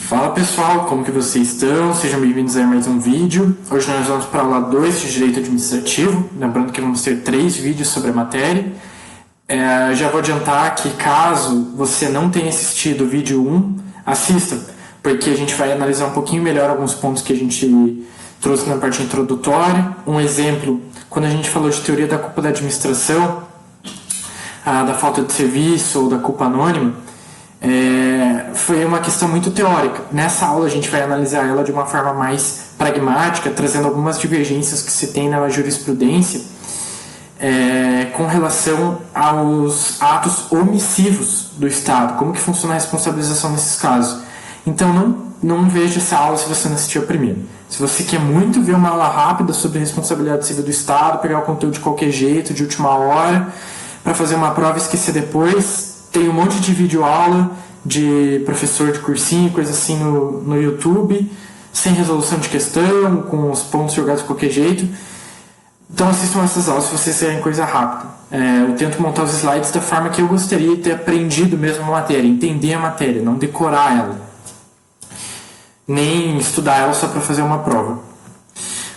Fala pessoal, como que vocês estão? Sejam bem-vindos a mais um vídeo. Hoje nós vamos para a aula 2 de Direito Administrativo. Lembrando que vamos ter 3 vídeos sobre a matéria. Já vou adiantar que caso você não tenha assistido o vídeo 1, assista, porque a gente vai analisar um pouquinho melhor alguns pontos que a gente trouxe na parte introdutória. Um exemplo, quando a gente falou de teoria da culpa da administração, da falta de serviço ou da culpa anônima, foi uma questão muito teórica. Nessa aula a gente vai analisar ela de uma forma mais pragmática, trazendo algumas divergências que se tem na jurisprudência com relação aos atos omissivos do Estado, como que funciona a responsabilização nesses casos. Então não veja essa aula se você não assistiu a primeira. Se você quer muito ver uma aula rápida sobre responsabilidade civil do Estado, pegar o conteúdo de qualquer jeito, de última hora, para fazer uma prova e esquecer depois, tem um monte de vídeo aula de professor de cursinho, coisa assim no YouTube, sem resolução de questão, com os pontos jogados de qualquer jeito. Então assistam essas aulas se vocês querem coisa rápida. Eu tento montar os slides da forma que eu gostaria de ter aprendido mesmo a matéria, entender a matéria, não decorar ela, nem estudar ela só para fazer uma prova.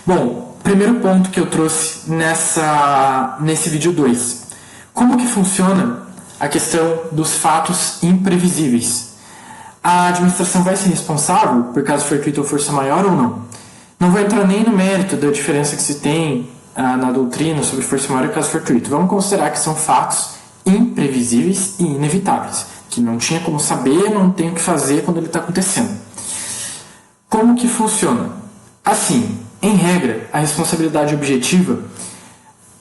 Bom, primeiro ponto que eu trouxe nesse vídeo 2. Como que funciona a questão dos fatos imprevisíveis? A administração vai ser responsável por caso fortuito ou força maior ou não? Não vou entrar nem no mérito da diferença que se tem na doutrina sobre força maior e caso fortuito. Vamos considerar que são fatos imprevisíveis e inevitáveis, que não tinha como saber, não tem o que fazer quando ele está acontecendo. Como que funciona? Assim, em regra, a responsabilidade objetiva,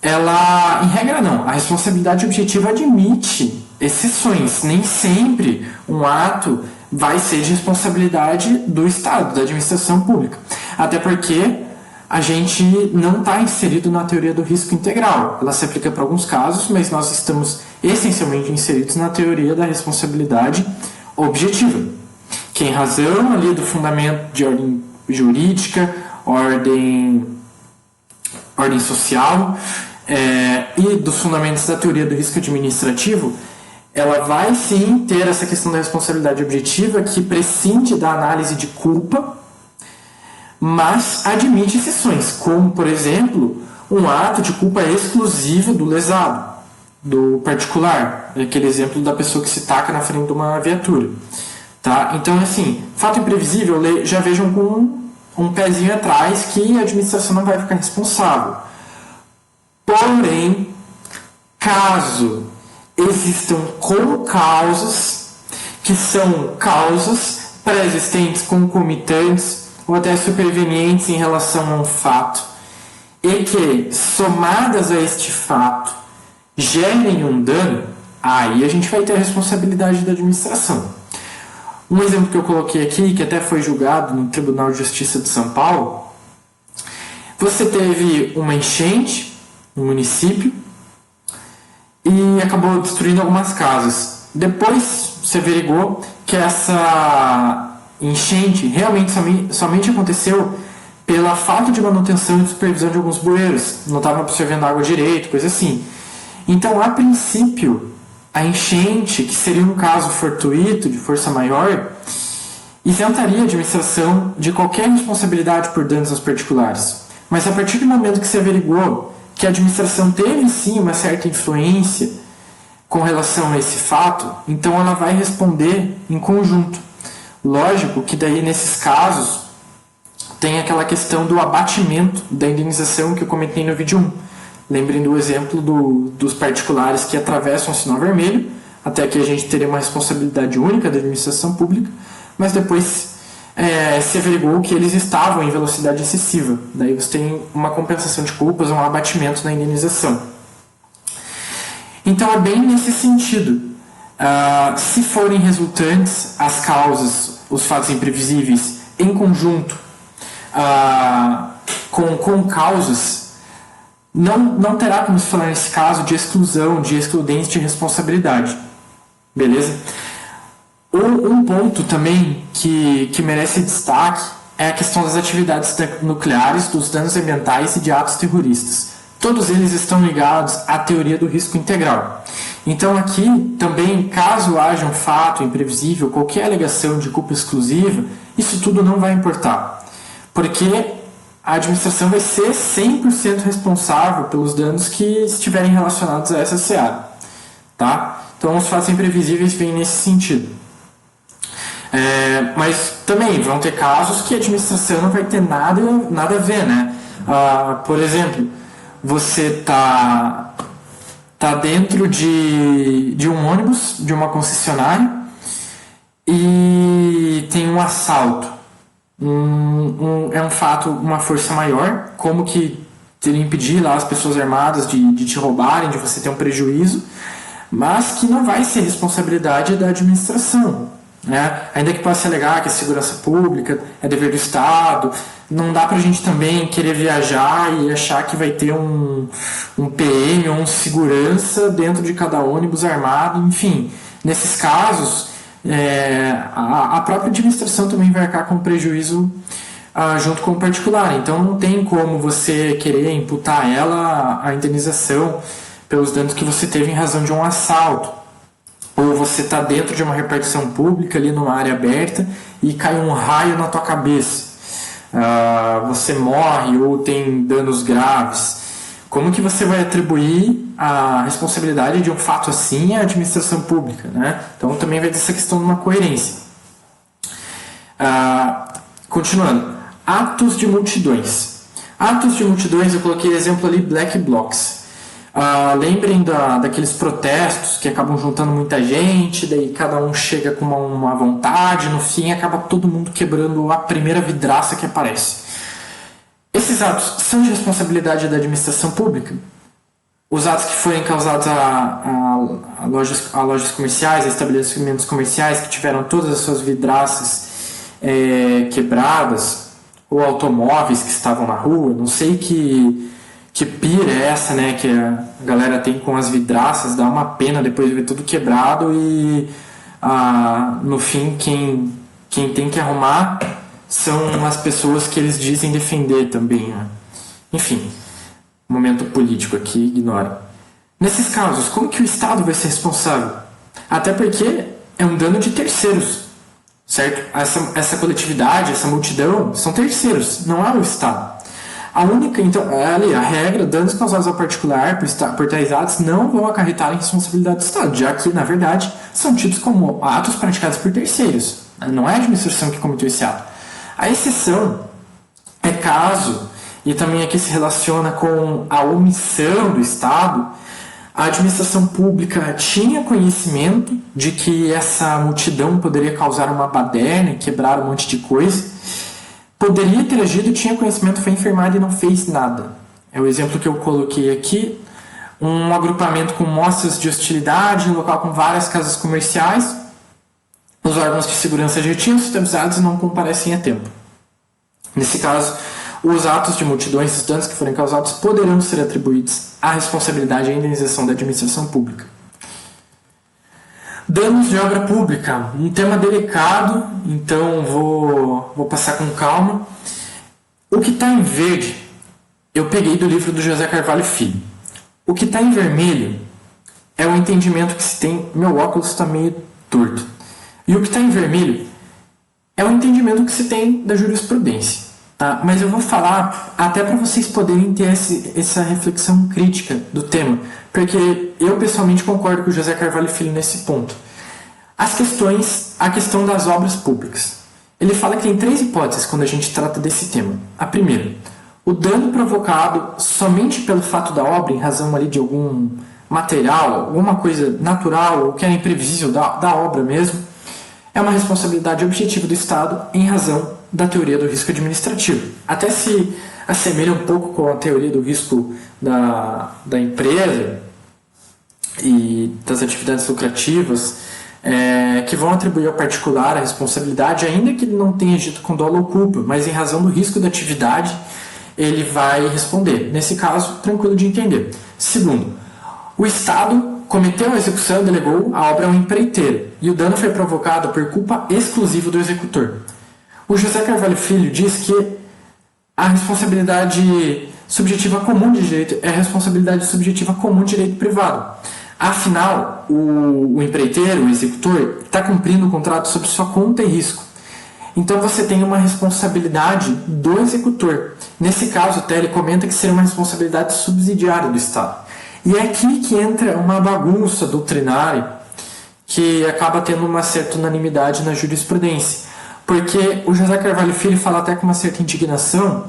em regra não, a responsabilidade objetiva admite exceções. Nem sempre um ato vai ser de responsabilidade do Estado, da administração pública. Até porque a gente não está inserido na teoria do risco integral. Ela se aplica para alguns casos, mas nós estamos essencialmente inseridos na teoria da responsabilidade objetiva, que em razão ali do fundamento de ordem jurídica, ordem social, e dos fundamentos da teoria do risco administrativo, ela vai sim ter essa questão da responsabilidade objetiva que prescinde da análise de culpa, mas admite exceções, como, por exemplo, um ato de culpa exclusiva do lesado, do particular, aquele exemplo da pessoa que se taca na frente de uma viatura. Tá? Então, assim, fato imprevisível, já vejam com um pezinho atrás que a administração não vai ficar responsável. Porém, caso existam concausas, que são causas pré-existentes, concomitantes ou até supervenientes em relação a um fato, e que, somadas a este fato, gerem um dano, aí a gente vai ter a responsabilidade da administração. Um exemplo que eu coloquei aqui, que até foi julgado no Tribunal de Justiça de São Paulo, você teve uma enchente no município e acabou destruindo algumas casas. Depois se averigou que essa enchente realmente somente aconteceu pela falta de manutenção e supervisão de alguns bueiros. Não estavam absorvendo água direito, coisa assim. Então, a princípio, a enchente, que seria um caso fortuito, de força maior, isentaria a administração de qualquer responsabilidade por danos aos particulares. Mas a partir do momento que se averigou que a administração teve sim uma certa influência com relação a esse fato, então ela vai responder em conjunto. Lógico que daí nesses casos tem aquela questão do abatimento da indenização que eu comentei no vídeo 1. Lembrem do exemplo dos particulares que atravessam o sinal vermelho, até que a gente teria uma responsabilidade única da administração pública, mas depois se averigou que eles estavam em velocidade excessiva. Daí você tem uma compensação de culpas, um abatimento na indenização. Então é bem nesse sentido. Se forem resultantes as causas, os fatos imprevisíveis, em conjunto com causas, não terá como se falar nesse caso de exclusão, de excludente de responsabilidade. Beleza? Um ponto também que merece destaque é a questão das atividades nucleares, dos danos ambientais e de atos terroristas. todos eles estão ligados à teoria do risco integral. Então aqui também, caso haja um fato imprevisível, qualquer alegação de culpa exclusiva, isso tudo não vai importar, porque a administração vai ser 100% responsável pelos danos que estiverem relacionados a essa seara. Tá? Então os fatos imprevisíveis vêm nesse sentido. Mas também vão ter casos que a administração não vai ter nada a ver, né? Por exemplo, você tá dentro de um ônibus, de uma concessionária, e tem um assalto. É um fato, uma força maior, como que teria impedir lá as pessoas armadas de te roubarem, de você ter um prejuízo, mas que não vai ser responsabilidade da administração. Né? Ainda que possa alegar que a segurança pública é dever do Estado, não dá pra gente também querer viajar e achar que vai ter um PM ou um segurança dentro de cada ônibus armado. Enfim, nesses casos, a própria administração também vai arcar com prejuízo junto com o particular. Então não tem como você querer imputar a ela a indenização pelos danos que você teve em razão de um assalto. Ou você está dentro de uma repartição pública, ali numa área aberta, e cai um raio na tua cabeça. Você morre ou tem danos graves. Como que você vai atribuir a responsabilidade de um fato assim à administração pública? Né? Então também vai ter essa questão de uma coerência. Continuando. Atos de multidões. Atos de multidões, eu coloquei exemplo ali, black blocs. Lembrem daqueles protestos que acabam juntando muita gente, daí cada um chega com uma vontade, no fim acaba todo mundo quebrando a primeira vidraça que aparece. Esses atos são de responsabilidade da administração pública? Os atos que forem causados a lojas comerciais, a estabelecimentos comerciais que tiveram todas as suas vidraças quebradas, ou automóveis que estavam na rua, não sei que pira é essa, né, que a galera tem com as vidraças, dá uma pena depois de ver tudo quebrado e no fim quem tem que arrumar são as pessoas que eles dizem defender também, né? Enfim, momento político aqui, ignora. Nesses casos, como que o Estado vai ser responsável? Até porque é um dano de terceiros, certo? Essa coletividade, essa multidão, são terceiros, não é o Estado. A única, então, ali, a regra, danos causados ao particular por tais atos não vão acarretar em responsabilidade do Estado, já que, na verdade, são tidos como atos praticados por terceiros. Não é a administração que cometeu esse ato. A exceção é caso, e também aqui se relaciona com a omissão do Estado, a administração pública tinha conhecimento de que essa multidão poderia causar uma baderna e quebrar um monte de coisa, poderia ter agido, tinha conhecimento, foi informado e não fez nada. É o exemplo que eu coloquei aqui. Um agrupamento com mostras de hostilidade, um local com várias casas comerciais. Os órgãos de segurança já tinham sido avisados e não comparecem a tempo. Nesse caso, os atos de multidões, os danos que forem causados, poderão ser atribuídos à responsabilidade e à indenização da administração pública. Danos de obra pública, um tema delicado, então vou passar com calma. O que está em verde, eu peguei do livro do José Carvalho Filho. O que está em vermelho é o entendimento que se tem, meu óculos está meio torto. E o que está em vermelho é o entendimento que se tem da jurisprudência. Tá? Mas eu vou falar até para vocês poderem ter essa reflexão crítica do tema, porque eu pessoalmente concordo com o José Carvalho Filho nesse ponto. A questão das obras públicas. Ele fala que tem 3 hipóteses quando a gente trata desse tema. A primeira, o dano provocado somente pelo fato da obra, em razão ali de algum material, alguma coisa natural ou que é imprevisível da obra mesmo, é uma responsabilidade objetiva do Estado em razão da teoria do risco administrativo. Até se assemelha um pouco com a teoria do risco da empresa e das atividades lucrativas, que vão atribuir ao particular a responsabilidade, ainda que ele não tenha agido com dolo ou culpa, mas em razão do risco da atividade, ele vai responder. Nesse caso, tranquilo de entender. Segundo, o Estado cometeu a execução, delegou a obra a um empreiteiro, e o dano foi provocado por culpa exclusiva do executor. O José Carvalho Filho diz que a responsabilidade subjetiva comum de direito é a responsabilidade subjetiva comum de direito privado. Afinal, o empreiteiro, o executor, está cumprindo o contrato sob sua conta e risco. Então você tem uma responsabilidade do executor. Nesse caso, até ele comenta que seria uma responsabilidade subsidiária do Estado. E é aqui que entra uma bagunça doutrinária que acaba tendo uma certa unanimidade na jurisprudência. Porque o José Carvalho Filho fala até com uma certa indignação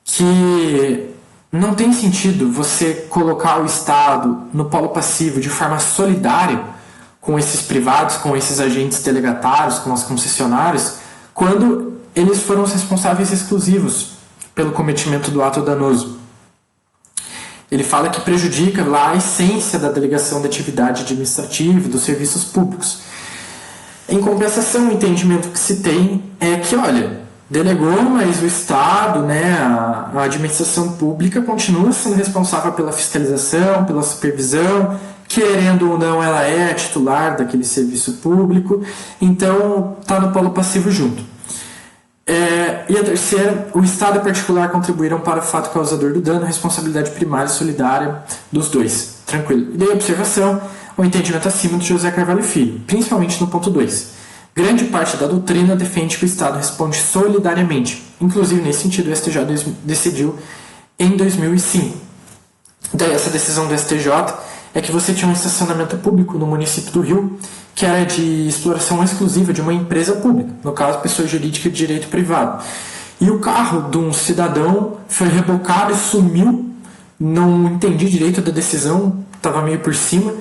que não tem sentido você colocar o Estado no polo passivo de forma solidária com esses privados, com esses agentes delegatários, com as concessionárias, quando eles foram os responsáveis exclusivos pelo cometimento do ato danoso. Ele fala que prejudica lá a essência da delegação da atividade administrativa e dos serviços públicos. Em compensação, o entendimento que se tem é que, olha, delegou, mas o Estado, né, a administração pública continua sendo responsável pela fiscalização, pela supervisão, querendo ou não, ela é a titular daquele serviço público, então está no polo passivo junto. E a terceira, o Estado e o particular contribuíram para o fato causador do dano, responsabilidade primária e solidária dos dois. Tranquilo. E daí a observação, o entendimento acima de José Carvalho Filho, principalmente no ponto 2. Grande parte da doutrina defende que o Estado responde solidariamente. Inclusive, nesse sentido, o STJ decidiu em 2005. Daí essa decisão do STJ é que você tinha um estacionamento público no município do Rio que era de exploração exclusiva de uma empresa pública, no caso, pessoa jurídica de direito privado. E o carro de um cidadão foi rebocado e sumiu, não entendi direito da decisão, estava meio por cima.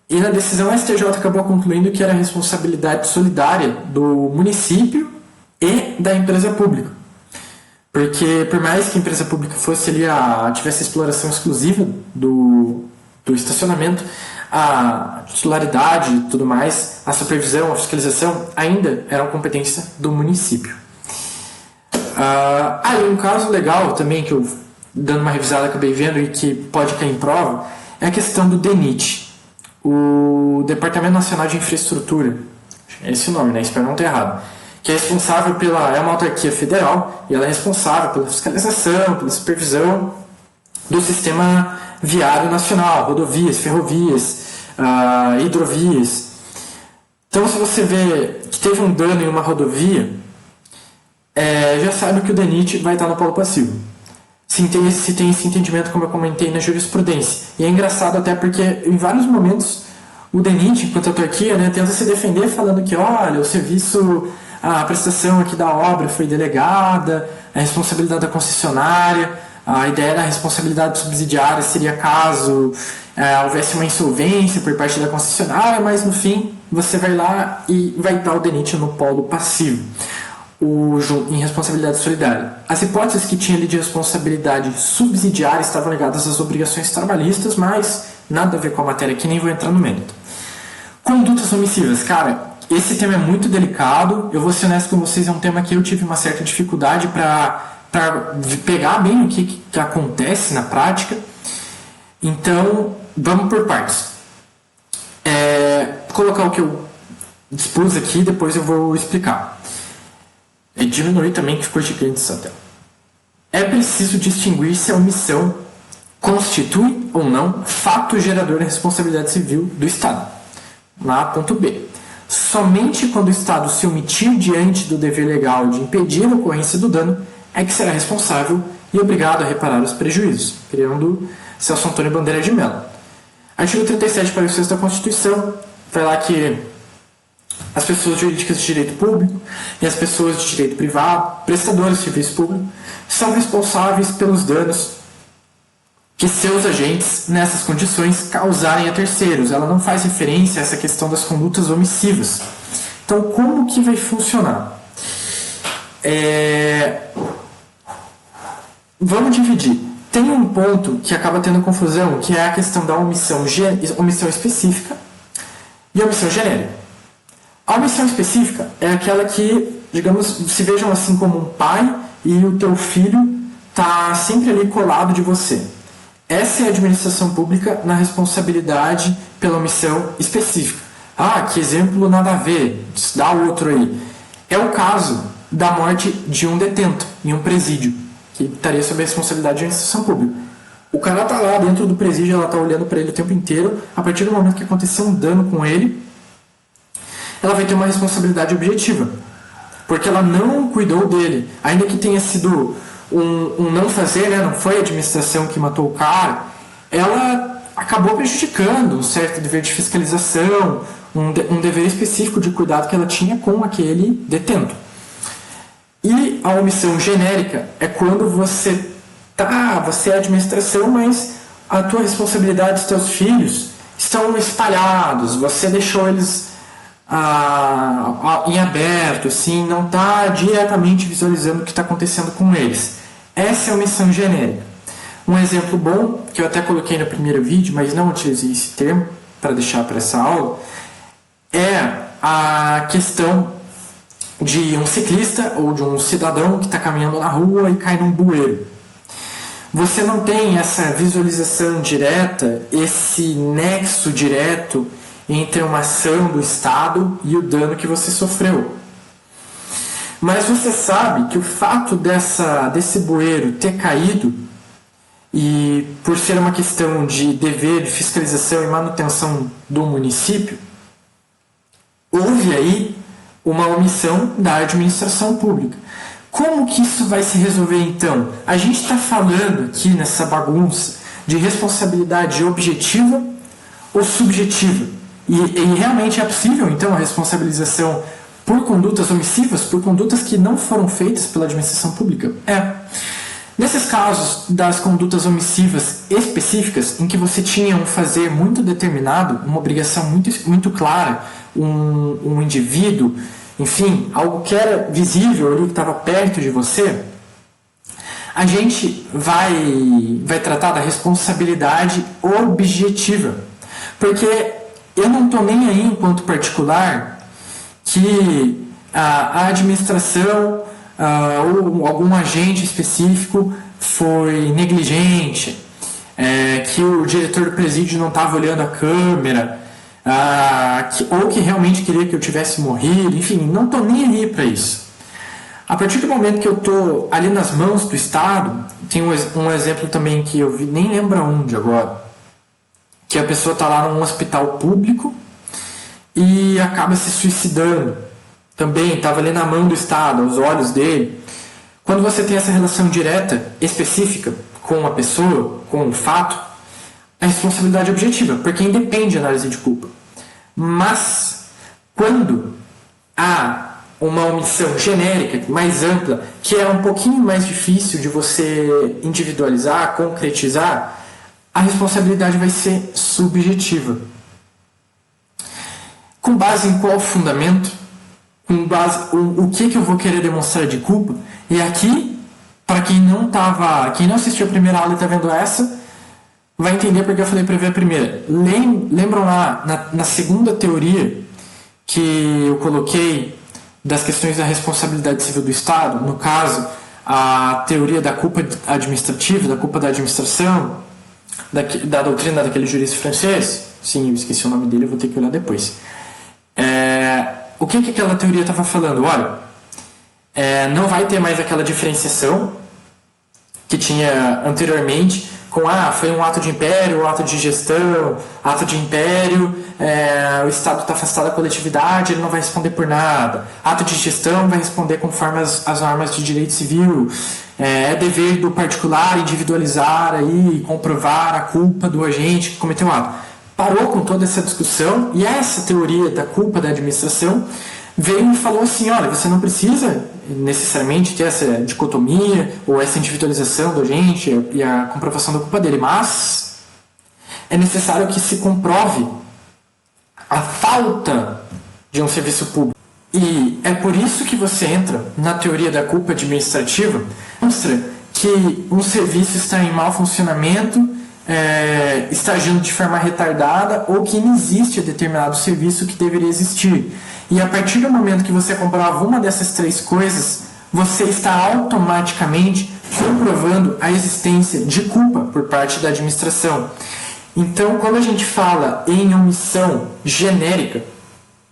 E na decisão a STJ acabou concluindo que era responsabilidade solidária do município e da empresa pública. Porque por mais que a empresa pública fosse ali tivesse exploração exclusiva do estacionamento, a titularidade e tudo mais, a supervisão, a fiscalização ainda eram competência do município. Um caso legal também que eu, dando uma revisada, acabei vendo e que pode cair em prova é a questão do DENIT, o Departamento Nacional de Infraestrutura, é esse o nome, né? Espero não ter errado, que é responsável é uma autarquia federal e ela é responsável pela fiscalização, pela supervisão do sistema viário nacional, rodovias, ferrovias, hidrovias. Então, se você vê que teve um dano em uma rodovia, já sabe que o DENIT vai estar no polo passivo. Se tem esse entendimento, como eu comentei, na jurisprudência. E é engraçado até porque, em vários momentos, o DENIT, enquanto autarquia, né, tenta se defender falando que, olha, o serviço, a prestação aqui da obra foi delegada, a responsabilidade da concessionária, a ideia da responsabilidade subsidiária seria caso houvesse uma insolvência por parte da concessionária, mas no fim você vai lá e vai dar o DENIT no polo passivo, em responsabilidade solidária. As hipóteses que tinha ali de responsabilidade subsidiária estavam ligadas às obrigações trabalhistas, mas nada a ver com a matéria aqui, nem vou entrar no mérito. Condutas omissivas, cara, esse tema é muito delicado, eu vou ser honesto com vocês, é um tema que eu tive uma certa dificuldade para pegar bem o que acontece na prática. Então, vamos por partes. Colocar o que eu dispus aqui, depois eu vou explicar. E diminuir também, que ficou gigante essa tela. É preciso distinguir se a omissão constitui ou não fato gerador da responsabilidade civil do Estado. Lá, ponto B. Somente quando o Estado se omitir diante do dever legal de impedir a ocorrência do dano é que será responsável e obrigado a reparar os prejuízos, criando Celso Antônio Bandeira de Mello. Artigo 37, parágrafo 6 da Constituição, vai lá que as pessoas jurídicas de direito público e as pessoas de direito privado, prestadores de serviço público, são responsáveis pelos danos que seus agentes, nessas condições, causarem a terceiros. Ela não faz referência a essa questão das condutas omissivas. Então, como que vai funcionar? Vamos dividir. Tem um ponto que acaba tendo confusão, que é a questão da omissão específica e omissão genérica. A omissão específica é aquela que, digamos, se vejam assim como um pai e o teu filho está sempre ali colado de você. Essa é a administração pública na responsabilidade pela omissão específica. Que exemplo nada a ver, dá outro aí. É o caso da morte de um detento em um presídio. que estaria sob a responsabilidade de uma instituição pública. O cara tá lá dentro do presídio, ela tá olhando para ele o tempo inteiro. A partir do momento que acontecer um dano com ele, ela vai ter uma responsabilidade objetiva, porque ela não cuidou dele, ainda que tenha sido um não fazer, né? Não foi a administração que matou o cara, ela acabou prejudicando um certo dever de fiscalização, um dever específico de cuidado que ela tinha com aquele detento. E a omissão genérica é quando você é a administração, mas a tua responsabilidade, os teus filhos estão espalhados, você deixou eles em aberto, assim, não está diretamente visualizando o que está acontecendo com eles. Essa é a omissão genérica. Um exemplo bom, que eu até coloquei no primeiro vídeo, mas não utilizei esse termo para deixar para essa aula, é a questão de um ciclista ou de um cidadão que está caminhando na rua e cai num bueiro. Você não tem essa visualização direta, esse nexo direto entre uma ação do Estado e o dano que você sofreu. Mas você sabe que o fato desse bueiro ter caído, e por ser uma questão de dever de fiscalização e manutenção do município, houve aí uma omissão da administração pública. Como que isso vai se resolver então? A gente está falando aqui nessa bagunça de responsabilidade objetiva ou subjetiva. E realmente é possível então a responsabilização por condutas omissivas, por condutas que não foram feitas pela administração pública? Nesses casos das condutas omissivas específicas, em que você tinha um fazer muito determinado, uma obrigação muito clara, um indivíduo, enfim, algo que era visível ali, que estava perto de você, a gente vai tratar da responsabilidade objetiva. Porque eu não estou nem aí, enquanto particular, que a administração ou algum agente específico foi negligente, que o diretor do presídio não estava olhando a câmera, ou que realmente queria que eu tivesse morrido, enfim, não estou nem aí para isso. A partir do momento que eu estou ali nas mãos do Estado, tem um exemplo também que eu vi, nem lembro onde agora, que a pessoa está lá num hospital público e acaba se suicidando. Também estava ali na mão do Estado, aos olhos dele. Quando você tem essa relação direta, específica, com a pessoa, com o fato, a responsabilidade é objetiva, porque independe da análise de culpa. Mas, quando há uma omissão genérica, mais ampla, que é um pouquinho mais difícil de você individualizar, concretizar, a responsabilidade vai ser subjetiva. Com base em qual fundamento? Com base o que eu vou querer demonstrar de culpa? E aqui, para quem não assistiu a primeira aula e está vendo essa, vai entender porque eu falei para ver a primeira. Lembram lá na segunda teoria que eu coloquei das questões da responsabilidade civil do Estado? No caso, a teoria da culpa administrativa, da culpa da administração, da doutrina daquele jurista francês. Sim, eu esqueci o nome dele, eu vou ter que olhar depois. O que aquela teoria estava falando? Olha, não vai ter mais aquela diferenciação que tinha anteriormente com foi um ato de império, ato de gestão, ato de império, o Estado está afastado da coletividade, ele não vai responder por nada. Ato de gestão vai responder conforme as normas de direito civil. É dever do particular individualizar aí, comprovar a culpa do agente que cometeu o ato. Parou com toda essa discussão e essa teoria da culpa da administração veio e falou assim, olha, você não precisa necessariamente ter essa dicotomia ou essa individualização do agente e a comprovação da culpa dele, mas é necessário que se comprove a falta de um serviço público. E é por isso que você entra na teoria da culpa administrativa, mostra que um serviço está em mau funcionamento, está agindo de forma retardada ou que não existe determinado serviço que deveria existir. E a partir do momento que você comprova uma dessas três coisas, você está automaticamente comprovando a existência de culpa por parte da administração. Então, quando a gente fala em omissão genérica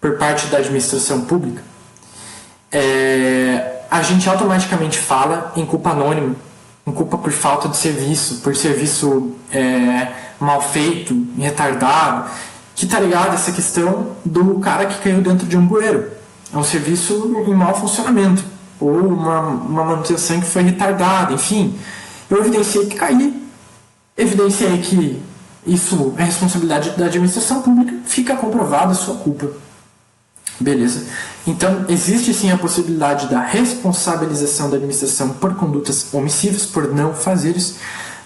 por parte da administração pública, a gente automaticamente fala em culpa anônima culpa por falta de serviço, por serviço mal feito, retardado, que tá ligado a essa questão do cara que caiu dentro de um bueiro. É um serviço em mau funcionamento, ou uma manutenção que foi retardada, enfim. Eu evidenciei que caí, evidenciei que isso é responsabilidade da administração pública, fica comprovada a sua culpa. Beleza. Então, existe sim a possibilidade da responsabilização da administração por condutas omissivas, por não fazeres,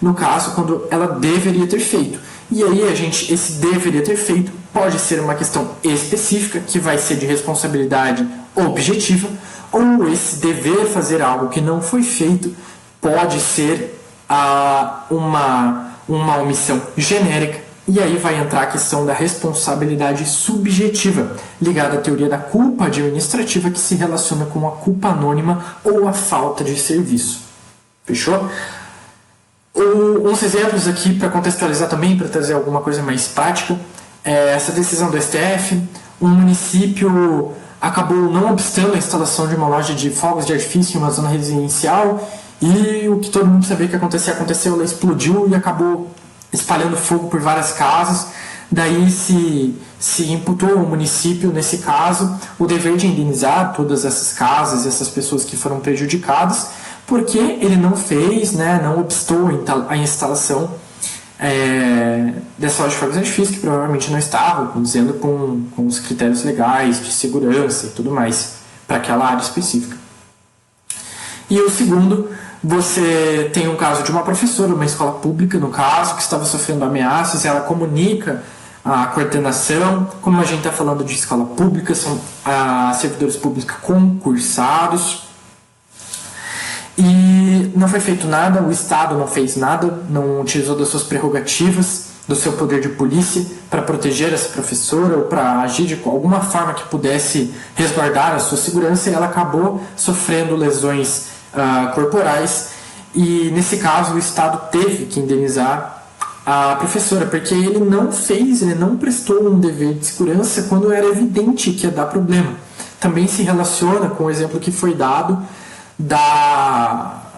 no caso, quando ela deveria ter feito. E aí, esse deveria ter feito pode ser uma questão específica, que vai ser de responsabilidade objetiva, ou esse dever fazer algo que não foi feito pode ser uma omissão genérica. E aí vai entrar a questão da responsabilidade subjetiva, ligada à teoria da culpa administrativa, que se relaciona com a culpa anônima ou a falta de serviço. Fechou? Uns exemplos aqui para contextualizar também, para trazer alguma coisa mais prática. Essa decisão do STF, um município acabou não obstando a instalação de uma loja de fogos de artifício em uma zona residencial, e o que todo mundo sabia que aconteceu, ela explodiu e acabou espalhando fogo por várias casas. Daí se imputou ao município, nesse caso, o dever de indenizar todas essas casas e essas pessoas que foram prejudicadas, porque ele não fez, não obstou a instalação dessa loja de fogos de artifício, que provavelmente não estava condizendo com os critérios legais de segurança e tudo mais para aquela área específica. E o segundo, você tem um caso de uma professora, uma escola pública, no caso, que estava sofrendo ameaças, ela comunica a coordenação. Como a gente está falando de escola pública, são servidores públicos concursados, e não foi feito nada, o Estado não fez nada, não utilizou das suas prerrogativas, do seu poder de polícia para proteger essa professora ou para agir de alguma forma que pudesse resguardar a sua segurança, e ela acabou sofrendo lesões corporais, e nesse caso o Estado teve que indenizar a professora, porque ele não prestou um dever de segurança quando era evidente que ia dar problema. Também se relaciona com o exemplo que foi dado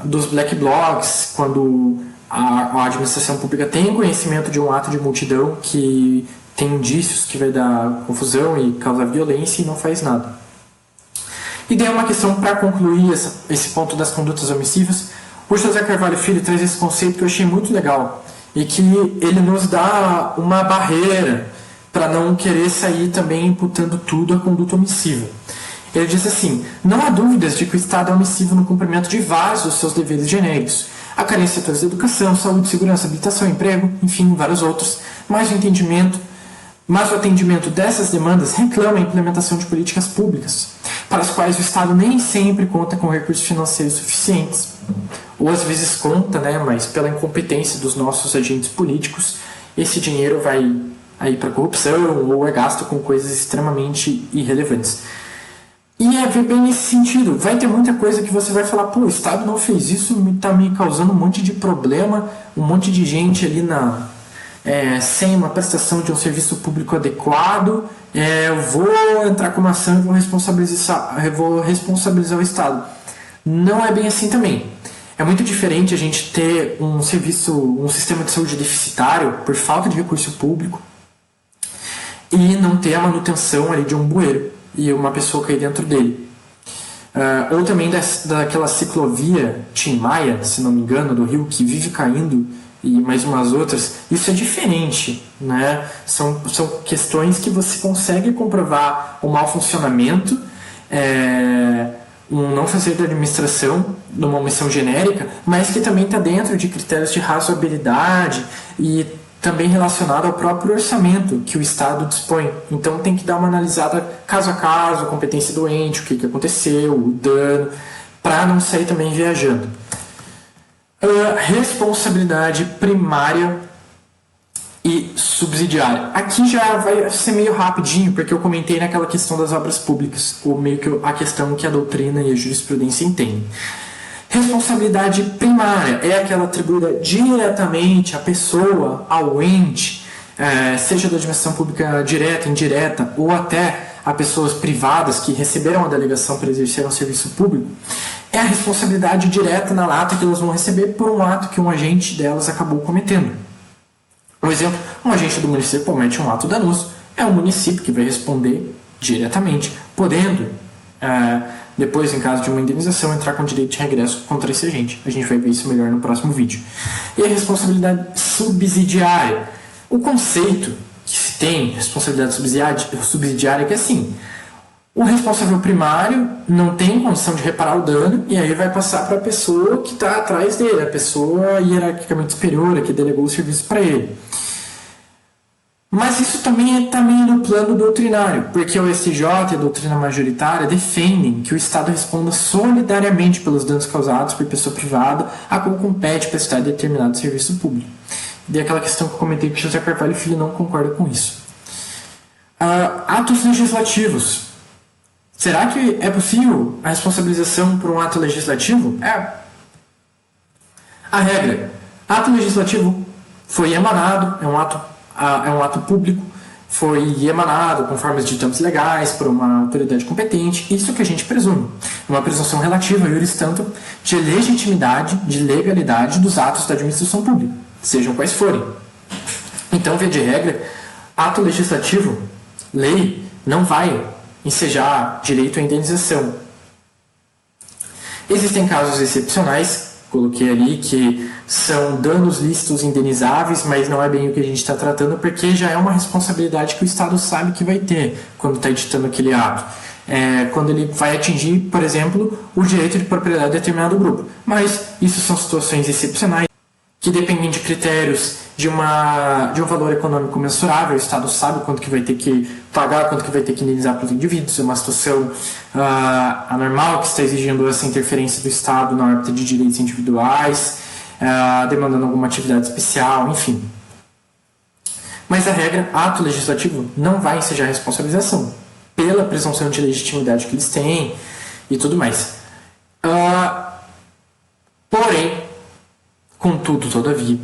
dos black blocs, quando a administração pública tem conhecimento de um ato de multidão que tem indícios que vai dar confusão e causar violência, e não faz nada. E daí uma questão para concluir esse ponto das condutas omissivas. O José Carvalho Filho traz esse conceito que eu achei muito legal, e que ele nos dá uma barreira para não querer sair também imputando tudo à conduta omissiva. Ele diz assim: não há dúvidas de que o Estado é omissivo no cumprimento de vários dos seus deveres genéricos. A carência de setores de educação, saúde, segurança, habitação, emprego, enfim, vários outros, mas o atendimento dessas demandas reclama a implementação de políticas públicas, para as quais o Estado nem sempre conta com recursos financeiros suficientes. Ou às vezes conta, mas pela incompetência dos nossos agentes políticos, esse dinheiro vai aí para corrupção ou é gasto com coisas extremamente irrelevantes. E é bem nesse sentido. Vai ter muita coisa que você vai falar: o Estado não fez isso, está me causando um monte de problema, um monte de gente ali sem uma prestação de um serviço público adequado. Eu vou entrar com uma ação e vou responsabilizar o Estado. Não é bem assim também. É muito diferente a gente ter um sistema de saúde deficitário por falta de recurso público e não ter a manutenção ali de um bueiro e uma pessoa cair dentro dele. Ou também daquela ciclovia Tim Maia, se não me engano, do Rio, que vive caindo, e mais umas outras. Isso é diferente, São questões que você consegue comprovar o mau funcionamento, um não fazer da administração, numa omissão genérica, mas que também está dentro de critérios de razoabilidade e também relacionado ao próprio orçamento que o Estado dispõe. Então tem que dar uma analisada caso a caso, a competência do ente, o que aconteceu, o dano, para não sair também viajando. Responsabilidade primária e subsidiária. Aqui já vai ser meio rapidinho, porque eu comentei naquela questão das obras públicas, ou meio que a questão que a doutrina e a jurisprudência entendem. Responsabilidade primária é aquela atribuída diretamente à pessoa, ao ente, seja da administração pública direta, indireta, ou até a pessoas privadas que receberam a delegação para exercer um serviço público. é a responsabilidade direta na lata que elas vão receber por um ato que um agente delas acabou cometendo. Por exemplo, um agente do município comete um ato danoso, é o município que vai responder diretamente, podendo, depois, em caso de uma indenização, entrar com direito de regresso contra esse agente. A gente vai ver isso melhor no próximo vídeo. E a responsabilidade subsidiária. O conceito que se tem, responsabilidade subsidiária, é que assim, o responsável primário não tem condição de reparar o dano e aí vai passar para a pessoa que está atrás dele, a pessoa hierarquicamente superior, que delegou o serviço para ele. Mas isso também está meio no plano doutrinário, porque o STJ e a doutrina majoritária defendem que o Estado responda solidariamente pelos danos causados por pessoa privada a qual compete prestar determinado serviço público. E aquela questão que eu comentei que José Carvalho Filho não concorda com isso. Atos legislativos. Será que é possível a responsabilização por um ato legislativo? A regra. Ato legislativo foi emanado, é um ato público, foi emanado com formas de ditames legais por uma autoridade competente, isso que a gente presume. Uma presunção relativa, iuris tanto, de legitimidade, de legalidade dos atos da administração pública, sejam quais forem. Então, via de regra, ato legislativo, lei, não vai ensejar direito à indenização. Existem casos excepcionais, coloquei ali, que são danos lícitos indenizáveis, mas não é bem o que a gente está tratando, porque já é uma responsabilidade que o Estado sabe que vai ter quando está editando aquele ato. Quando ele vai atingir, por exemplo, o direito de propriedade de determinado grupo. Mas isso são situações excepcionais que dependem de critérios de um valor econômico mensurável. O Estado sabe quanto que vai ter que pagar, quanto que vai ter que indenizar para os indivíduos. É uma situação anormal que está exigindo essa interferência do Estado na órbita de direitos individuais, demandando alguma atividade especial, enfim. Mas a regra, ato legislativo não vai ensejar responsabilização pela presunção de legitimidade que eles têm e tudo mais. Porém, contudo, todavia,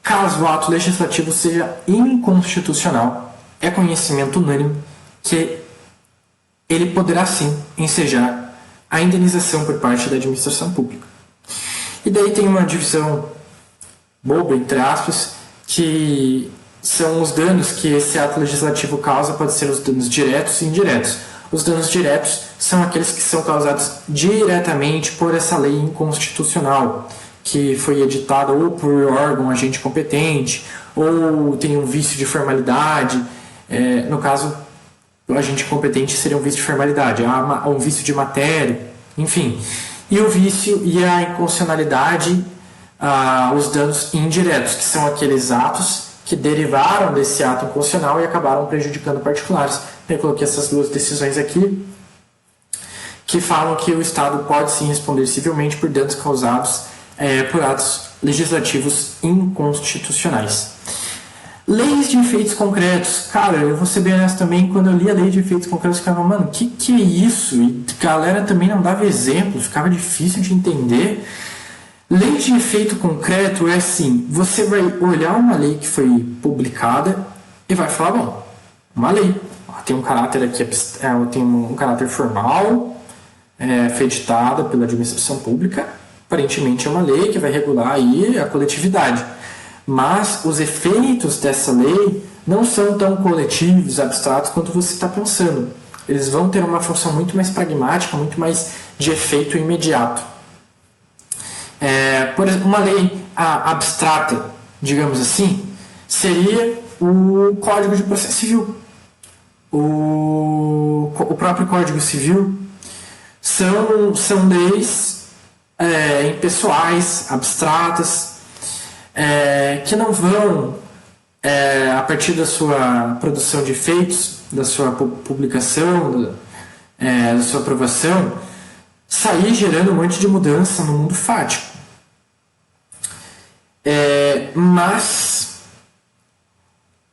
caso o ato legislativo seja inconstitucional, é conhecimento unânime que ele poderá sim ensejar a indenização por parte da administração pública. E daí tem uma divisão boba, entre aspas, que são os danos que esse ato legislativo causa, podem ser os danos diretos e indiretos. Os danos diretos são aqueles que são causados diretamente por essa lei inconstitucional, que foi editada ou por órgão agente competente, ou tem um vício de formalidade. No caso, o agente competente seria um vício de formalidade, um vício de matéria, enfim. E o vício e a inconstitucionalidade, os danos indiretos, que são aqueles atos que derivaram desse ato inconstitucional e acabaram prejudicando particulares. Eu coloquei essas duas decisões aqui, que falam que o Estado pode sim responder civilmente por danos causados por atos legislativos inconstitucionais. Leis de efeitos concretos. Cara, eu vou ser bem honesto também, quando eu li a lei de efeitos concretos, eu ficava, mano, que é isso? E a galera também não dava exemplo, ficava difícil de entender. Lei de efeito concreto é assim, você vai olhar uma lei que foi publicada e vai falar, bom, uma lei, tem um caráter aqui, tem um caráter formal, foi editada pela administração pública, aparentemente é uma lei que vai regular aí a coletividade. Mas os efeitos dessa lei não são tão coletivos, abstratos, quanto você está pensando. Eles vão ter uma função muito mais pragmática, muito mais de efeito imediato. Por exemplo, uma lei abstrata, digamos assim, seria o Código de Processo Civil. O próprio Código Civil são leis impessoais, abstratas, que não vão, a partir da sua produção de efeitos, da sua publicação, da sua aprovação, sair gerando um monte de mudança no mundo fático. Mas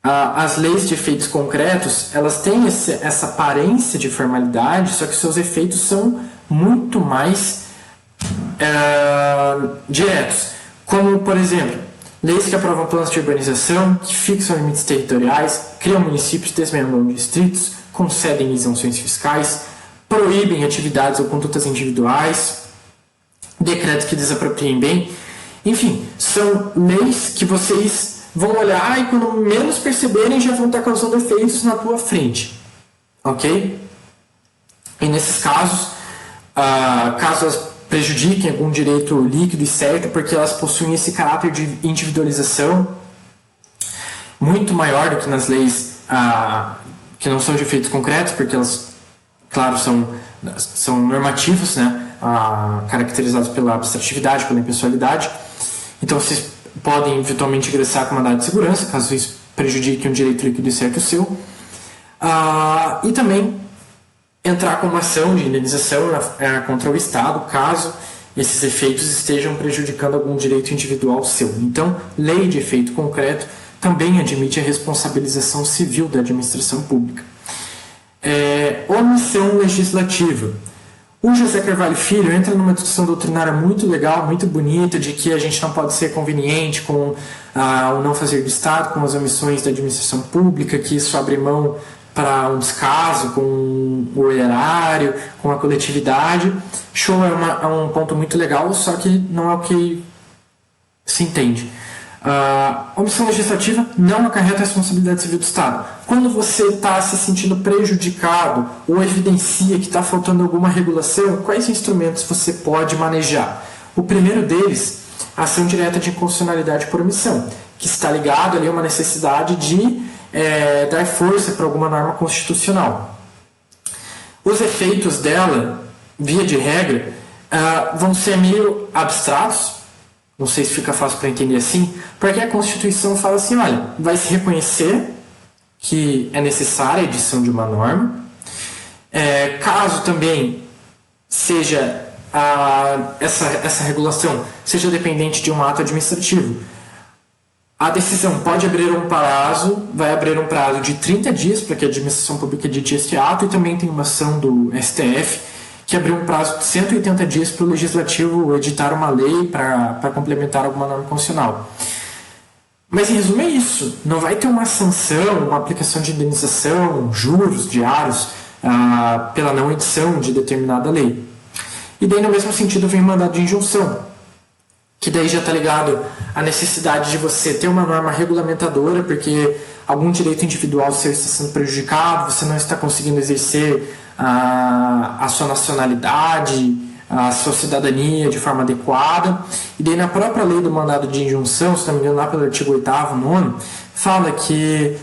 as leis de efeitos concretos, elas têm essa aparência de formalidade, só que seus efeitos são muito mais diretos. Como, por exemplo, leis que aprovam planos de urbanização, que fixam limites territoriais, criam municípios, desmembram distritos, concedem isenções fiscais, proíbem atividades ou condutas individuais, decretos que desapropriem bem. Enfim, são leis que vocês vão olhar e quando menos perceberem já vão estar causando efeitos na tua frente. Ok? E nesses casos, caso elas prejudiquem algum direito líquido e certo, porque elas possuem esse caráter de individualização muito maior do que nas leis que não são de efeitos concretos, porque elas, claro, são normativos, né? Caracterizados pela abstratividade, pela impessoalidade. Então vocês podem eventualmente ingressar com mandado de segurança, caso isso prejudique um direito líquido e certo seu. E também entrar com uma ação de indenização contra o Estado, caso esses efeitos estejam prejudicando algum direito individual seu. Então, lei de efeito concreto também admite a responsabilização civil da administração pública. Omissão legislativa. O José Carvalho Filho entra numa discussão doutrinária muito legal, muito bonita, de que a gente não pode ser conveniente com o não fazer do Estado, com as omissões da administração pública, que isso abre mão para um descaso com o erário, com a coletividade. Show, é um ponto muito legal, só que não é o que se entende. Omissão legislativa não acarreta a responsabilidade civil do Estado. Quando você está se sentindo prejudicado ou evidencia que está faltando alguma regulação, quais instrumentos você pode manejar? O primeiro deles, a ação direta de inconstitucionalidade por omissão, que está ligado ali a uma necessidade de dar força para alguma norma constitucional. Os efeitos dela, via de regra, vão ser meio abstratos, não sei se fica fácil para entender assim, porque a Constituição fala assim, olha, vai se reconhecer que é necessária a edição de uma norma, caso também seja essa regulação seja dependente de um ato administrativo, a decisão pode abrir um prazo, vai abrir um prazo de 30 dias para que a administração pública edite este ato, e também tem uma ação do STF que abriu um prazo de 180 dias para o Legislativo editar uma lei para complementar alguma norma constitucional. Mas em resumo é isso, não vai ter uma sanção, uma aplicação de indenização, juros diários pela não edição de determinada lei. E daí no mesmo sentido vem o mandado de injunção, que daí já está ligado à necessidade de você ter uma norma regulamentadora, porque algum direito individual seu está sendo prejudicado, você não está conseguindo exercer a sua nacionalidade, a sua cidadania de forma adequada. E daí na própria lei do mandado de injunção, se não me engano lá pelo artigo 8º, 9º, fala que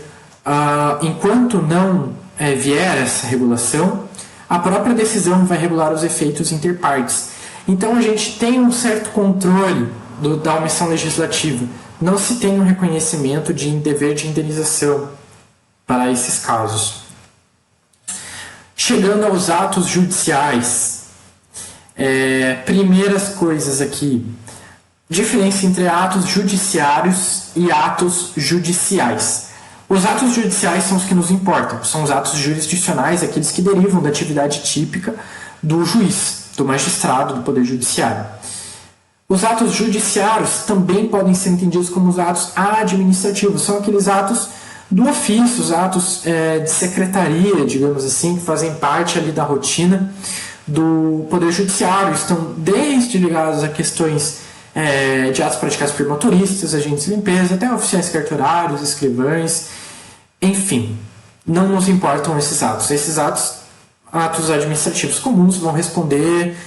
enquanto não vier essa regulação, a própria decisão vai regular os efeitos interpartes. Então a gente tem um certo controle da omissão legislativa. Não se tem um reconhecimento de dever de indenização para esses casos. Chegando aos atos judiciais, primeiras coisas aqui. Diferença entre atos judiciários e atos judiciais. Os atos judiciais são os que nos importam, são os atos jurisdicionais, aqueles que derivam da atividade típica do juiz, do magistrado, do Poder Judiciário. Os atos judiciários também podem ser entendidos como os atos administrativos, são aqueles atos do ofício, os atos de secretaria, digamos assim, que fazem parte ali da rotina do Poder Judiciário, estão desde ligados a questões de atos praticados por motoristas, agentes de limpeza, até oficiais cartorários, escrivães, enfim, não nos importam esses atos. Esses atos administrativos comuns vão responder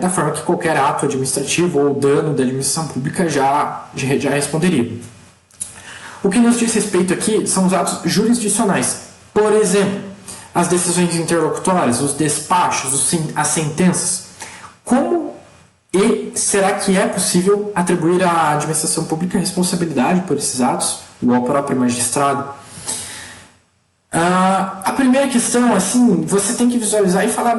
da forma que qualquer ato administrativo ou dano da administração pública já responderia. O que nos diz respeito aqui são os atos jurisdicionais. Por exemplo, as decisões interlocutórias, os despachos, as sentenças. Como será que é possível atribuir à administração pública responsabilidade por esses atos, ou ao próprio magistrado? A primeira questão, assim, você tem que visualizar e falar,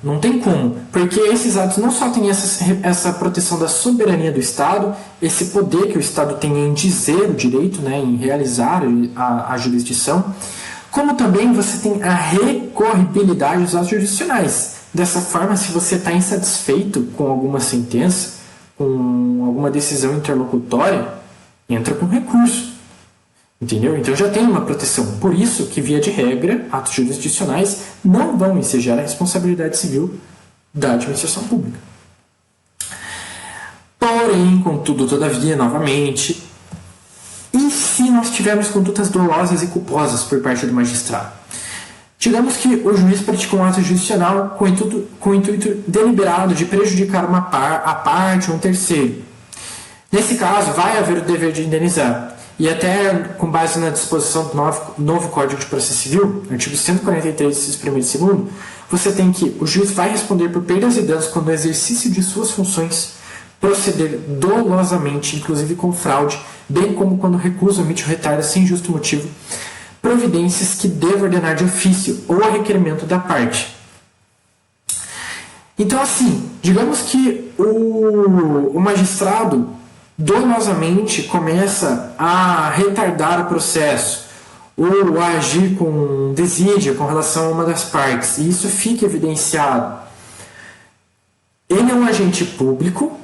não tem como, porque esses atos não só têm essa proteção da soberania do Estado, esse poder que o Estado tem em dizer o direito, né, em realizar a jurisdição, como também você tem a recorribilidade dos atos jurisdicionais. Dessa forma, se você está insatisfeito com alguma sentença, com alguma decisão interlocutória, entra com recurso. Entendeu? Então já tem uma proteção. Por isso que, via de regra, atos jurisdicionais não vão ensejar a responsabilidade civil da administração pública. Porém, contudo, todavia, novamente, e se nós tivermos condutas dolosas e culposas por parte do magistrado? Digamos que o juiz praticou um ato jurisdicional com o intuito deliberado de prejudicar a parte ou um terceiro. Nesse caso, vai haver o dever de indenizar. E até com base na disposição do novo Código de Processo Civil, artigo 143, inciso 1º e 2º, você tem que o juiz vai responder por perdas e danos quando o exercício de suas funções proceder dolosamente, inclusive com fraude, bem como quando recusa, omite ou retarda sem justo motivo providências que deva ordenar de ofício ou a requerimento da parte. Então, assim, digamos que o magistrado dolosamente começa a retardar o processo ou a agir com desídia com relação a uma das partes, e isso fica evidenciado. Ele é um agente público,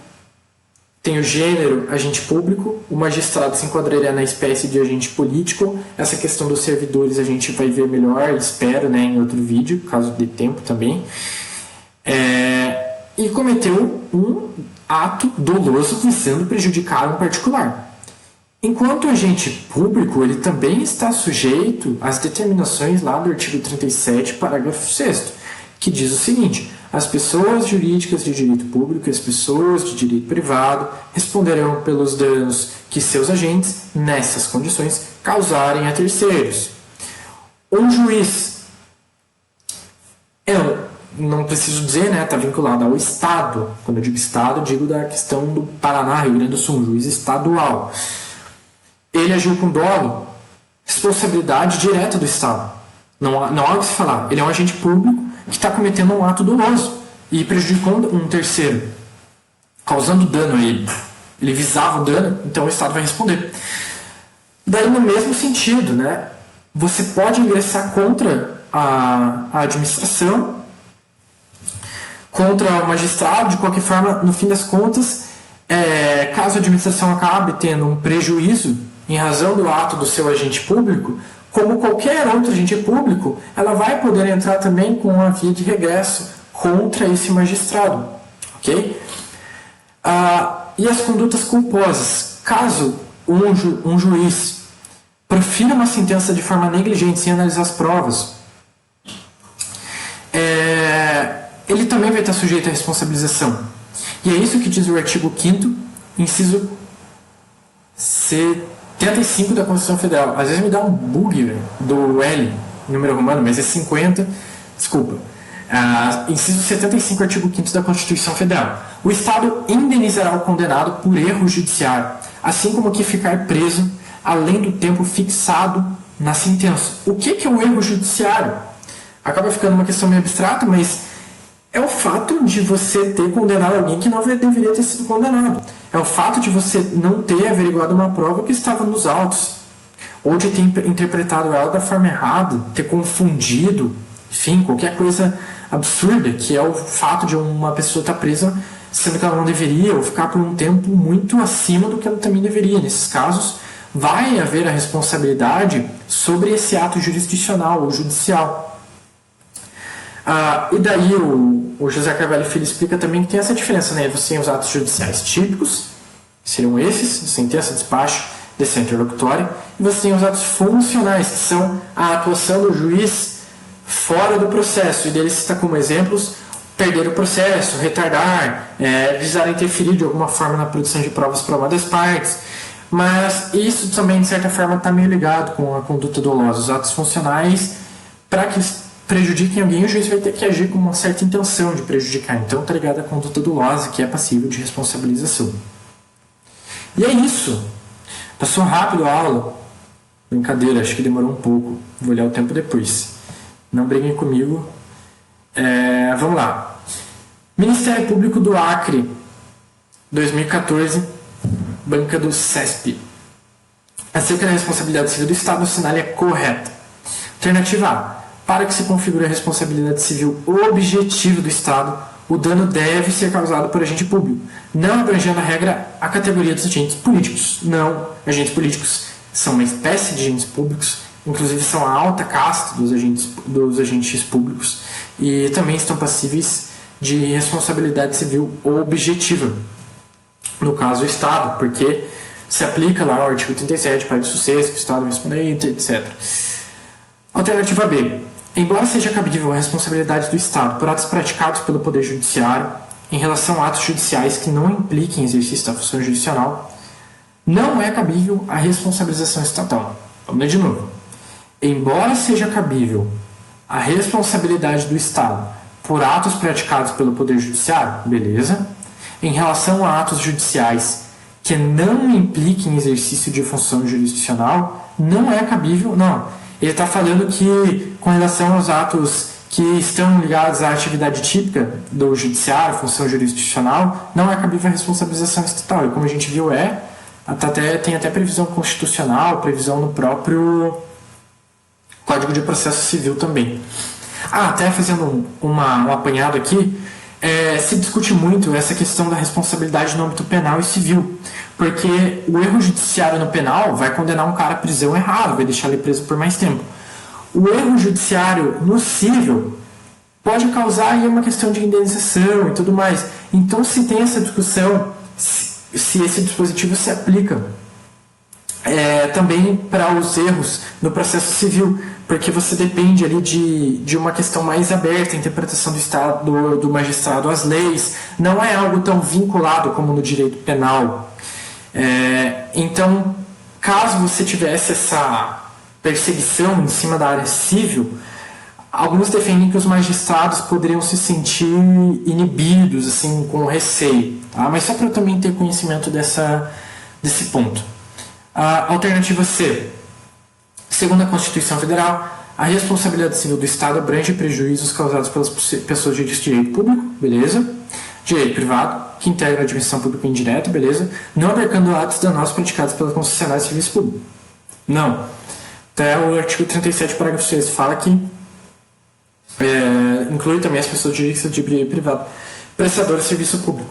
tem o gênero agente público, o magistrado se enquadraria na espécie de agente político. Essa questão dos servidores a gente vai ver melhor, espero, né, em outro vídeo, caso dê tempo também. E cometeu um ato doloso visando prejudicar um particular. Enquanto agente público, ele também está sujeito às determinações lá do artigo 37, parágrafo 6º, que diz o seguinte: as pessoas jurídicas de direito público e as pessoas de direito privado responderão pelos danos que seus agentes, nessas condições, causarem a terceiros. Um juiz, não preciso dizer, né, está vinculado ao Estado. Quando eu digo Estado, eu digo da questão do Paraná, Rio Grande do Sul, um juiz estadual. Ele agiu com dolo, responsabilidade direta do Estado. Não há o que se falar. Ele é um agente público que está cometendo um ato doloso e prejudicando um terceiro, causando dano a ele. Ele visava o dano, então o Estado vai responder. Daí, no mesmo sentido, né, você pode ingressar contra a administração, contra o magistrado, de qualquer forma, no fim das contas, caso a administração acabe tendo um prejuízo em razão do ato do seu agente público, como qualquer outro agente público, ela vai poder entrar também com uma via de regresso contra esse magistrado. Ok? E as condutas culposas. Caso um juiz profira uma sentença de forma negligente, sem analisar as provas, ele também vai estar sujeito à responsabilização. E é isso que diz o artigo 5º, inciso 75 da Constituição Federal. Às vezes me dá um bug, velho, do L, número romano, mas é 50, desculpa. Inciso 75, artigo 5º da Constituição Federal. O Estado indenizará o condenado por erro judiciário, assim como que ficar preso além do tempo fixado na sentença. O que é o erro judiciário? Acaba ficando uma questão meio abstrata, mas é o fato de você ter condenado alguém que não deveria ter sido condenado. É o fato de você não ter averiguado uma prova que estava nos autos, ou de ter interpretado ela da forma errada, ter confundido, enfim, qualquer coisa absurda, que é o fato de uma pessoa estar presa sendo que ela não deveria, ou ficar por um tempo muito acima do que ela também deveria. Nesses casos, vai haver a responsabilidade sobre esse ato jurisdicional ou judicial. E daí o José Carvalho Filho explica também que tem essa diferença, né? Você tem os atos judiciais típicos, que seriam esses, sentença, despacho, decisão interlocutória, e você tem os atos funcionais, que são a atuação do juiz fora do processo, e deles cita como exemplos perder o processo, retardar, visar interferir de alguma forma na produção de provas para uma das partes. Mas isso também, de certa forma, está meio ligado com a conduta dolosa. Os atos funcionais, para que prejudiquem alguém, o juiz vai ter que agir com uma certa intenção de prejudicar. Então está ligado à conduta dolosa, que é passível de responsabilização. E é isso. Passou rápido a aula. Brincadeira, acho que demorou um pouco. Vou olhar o tempo depois. Não briguem comigo. Vamos lá. Ministério Público do Acre, 2014, banca do CESP. Acerca da responsabilidade civil do Estado, o sinal é correto. Alternativa A. Para que se configure a responsabilidade civil objetiva do Estado, o dano deve ser causado por agente público, não abrangendo a regra a categoria dos agentes políticos. Não, agentes políticos são uma espécie de agentes públicos, inclusive são a alta casta dos agentes públicos, e também estão passíveis de responsabilidade civil objetiva. no caso o Estado, porque se aplica lá o artigo 37, parágrafo 6, que o Estado vai responder, etc. Alternativa B. Embora seja cabível a responsabilidade do Estado por atos praticados pelo Poder Judiciário em relação a atos judiciais que não impliquem exercício da função jurisdicional, não é cabível a responsabilização estatal. Vamos ler de novo. Embora seja cabível a responsabilidade do Estado por atos praticados pelo Poder Judiciário, beleza? Em relação a atos judiciais que não impliquem exercício de função jurisdicional, não é cabível, não. Ele está falando que, com relação aos atos que estão ligados à atividade típica do judiciário, função jurisdicional, não é cabível a responsabilização estatal. E como a gente viu, tem até previsão constitucional, previsão no próprio Código de Processo Civil também. Até fazendo um apanhado aqui, se discute muito essa questão da responsabilidade no âmbito penal e civil, porque o erro judiciário no penal vai condenar um cara à prisão errado, vai deixar ele preso por mais tempo. O erro judiciário no civil pode causar aí uma questão de indenização e tudo mais. Então, se tem essa discussão, se esse dispositivo se aplica também para os erros no processo civil, porque você depende ali de uma questão mais aberta, a interpretação do Estado, do magistrado às leis, não é algo tão vinculado como no direito penal. Então, caso você tivesse essa perseguição em cima da área civil, alguns defendem que os magistrados poderiam se sentir inibidos, assim, com receio. Tá? Mas só para eu também ter conhecimento desse ponto. A alternativa C. Segundo a Constituição Federal, a responsabilidade civil do Estado abrange prejuízos causados pelas pessoas de direito público, beleza? Direito privado, que integra a administração pública indireta, beleza? Não abarcando atos danosos praticados pelas concessionárias de serviço público. Não. Até o artigo 37, parágrafo 6, fala que inclui também as pessoas de direito privado prestadoras de serviço público,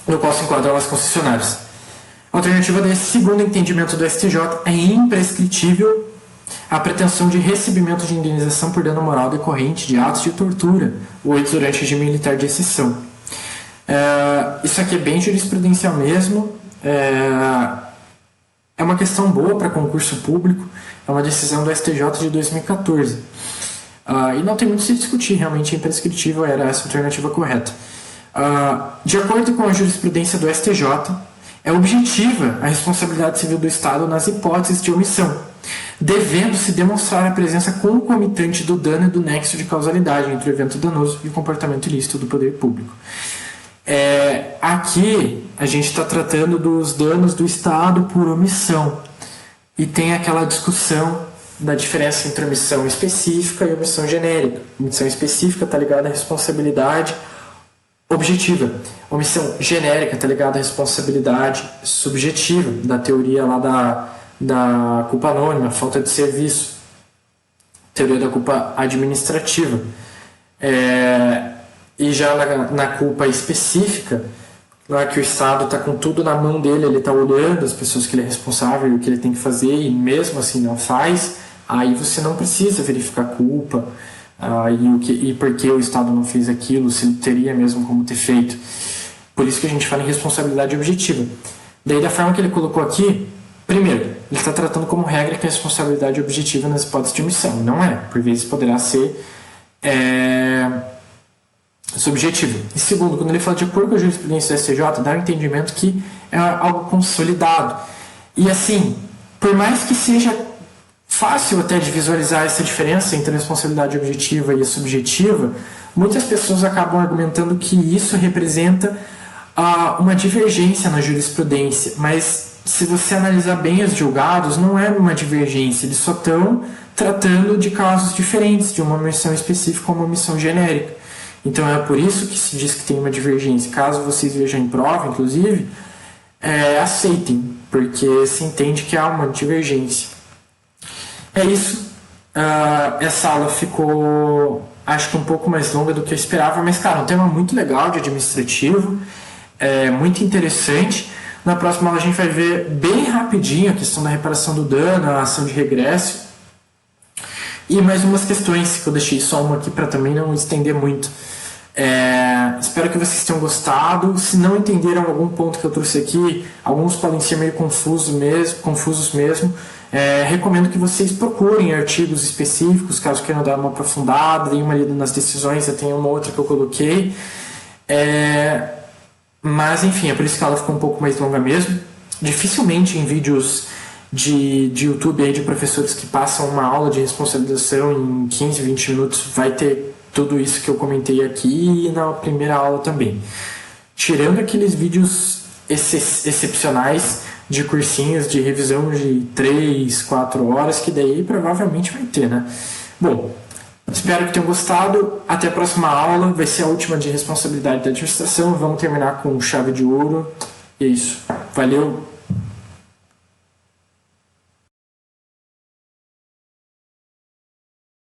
no qual se enquadram as concessionárias. A alternativa D, segundo o entendimento do STJ, é imprescritível a pretensão de recebimento de indenização por dano moral decorrente de atos de tortura ou durante o regime militar de exceção. Isso aqui é bem jurisprudencial mesmo, é uma questão boa para concurso público, é uma decisão do STJ de 2014. E não tem muito a se discutir, realmente é imprescritível, era essa a alternativa correta. De acordo com a jurisprudência do STJ, é objetiva a responsabilidade civil do Estado nas hipóteses de omissão, devendo-se demonstrar a presença concomitante do dano e do nexo de causalidade entre o evento danoso e o comportamento ilícito do poder público. Aqui a gente está tratando dos danos do Estado por omissão, e tem aquela discussão da diferença entre omissão específica e omissão genérica. Omissão específica está ligada à responsabilidade objetiva. Omissão genérica está ligada à responsabilidade subjetiva, da teoria lá da culpa anônima, falta de serviço, teoria da culpa administrativa. E já na culpa específica, lá que o Estado está com tudo na mão dele, ele está olhando as pessoas que ele é responsável e o que ele tem que fazer, e mesmo assim não faz, aí você não precisa verificar a culpa, e por que o Estado não fez aquilo, se ele teria mesmo como ter feito. Por isso que a gente fala em responsabilidade objetiva. Daí, da forma que ele colocou aqui, primeiro, ele está tratando como regra que a responsabilidade objetiva nas hipóteses de omissão. Não é, por vezes poderá ser subjetivo. E segundo, quando ele fala de acordo com a jurisprudência do STJ, dá o entendimento que é algo consolidado. E assim, por mais que seja fácil até de visualizar essa diferença entre a responsabilidade objetiva e a subjetiva, muitas pessoas acabam argumentando que isso representa uma divergência na jurisprudência, mas se você analisar bem os julgados, não é uma divergência, eles só estão tratando de casos diferentes, de uma omissão específica ou uma omissão genérica. Então é por isso que se diz que tem uma divergência. Caso vocês vejam em prova, inclusive, aceitem, porque se entende que há uma divergência. É isso. Essa aula ficou, acho que um pouco mais longa do que eu esperava, mas, cara, um tema muito legal de administrativo, muito interessante. Na próxima aula a gente vai ver bem rapidinho a questão da reparação do dano, a ação de regresso e mais umas questões que eu deixei só uma aqui para também não estender muito. Espero que vocês tenham gostado. Se não entenderam algum ponto que eu trouxe aqui, alguns podem ser meio confusos mesmo. Recomendo que vocês procurem artigos específicos, caso queiram dar uma aprofundada, deem uma lida nas decisões, eu tenho uma outra que eu coloquei. Mas enfim, é por isso que ela ficou um pouco mais longa mesmo. Dificilmente em vídeos de YouTube aí, de professores que passam uma aula de responsabilização em 15, 20 minutos vai ter tudo isso que eu comentei aqui e na primeira aula também. Tirando aqueles vídeos excepcionais de cursinhos de revisão de 3, 4 horas, que daí provavelmente vai ter, né? Bom, espero que tenham gostado. Até a próxima aula. Vai ser a última de responsabilidade da administração. Vamos terminar com chave de ouro. E é isso. Valeu!